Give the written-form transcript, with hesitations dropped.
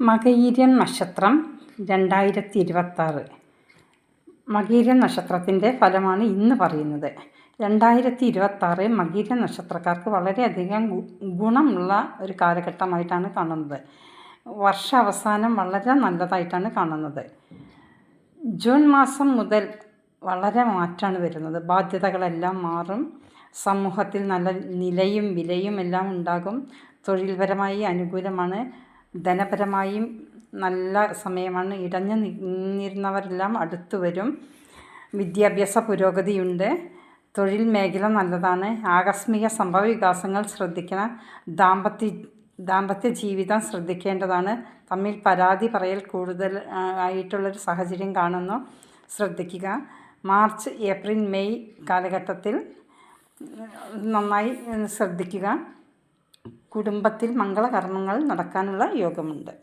മകയിരം നക്ഷത്രം 2026. മകയിരം നക്ഷത്രത്തിൻ്റെ ഫലമാണ് ഇന്ന് പറയുന്നത്. 2026 മകയിരം നക്ഷത്രക്കാർക്ക് വളരെയധികം ഗുണമുള്ള ഒരു കാലഘട്ടമായിട്ടാണ് കാണുന്നത്. വർഷാവസാനം വളരെ നല്ലതായിട്ടാണ് കാണുന്നത്. ജൂൺ മാസം മുതൽ വളരെ മാറ്റമാണ് വരുന്നത്. ബാധ്യതകളെല്ലാം മാറും. സമൂഹത്തിൽ നല്ല നിലയും വിലയും എല്ലാം ഉണ്ടാകും. തൊഴിൽപരമായി അനുകൂലമാണ്. ധനപരമായും നല്ല സമയമാണ്. ഇടഞ്ഞു നിന്നിരുന്നവരെല്ലാം അടുത്തു വരും. വിദ്യാഭ്യാസ പുരോഗതിയുണ്ട്. തൊഴിൽ മേഖല നല്ലതാണ്. ആകസ്മിക സംഭവ വികാസങ്ങൾ ശ്രദ്ധിക്കണം. ദാമ്പത്യ ജീവിതം ശ്രദ്ധിക്കേണ്ടതാണ്. തമ്മിൽ പരാതി പറയൽ കൂടുതൽ ആയിട്ടുള്ളൊരു സാഹചര്യം കാണുന്നു, ശ്രദ്ധിക്കുക. മാർച്ച്, ഏപ്രിൽ, മെയ് കാലഘട്ടത്തിൽ നന്നായി ശ്രദ്ധിക്കുക. കുടുംബത്തിൽ മംഗളകർമ്മങ്ങൾ നടക്കാനുള്ള യോഗമുണ്ട്.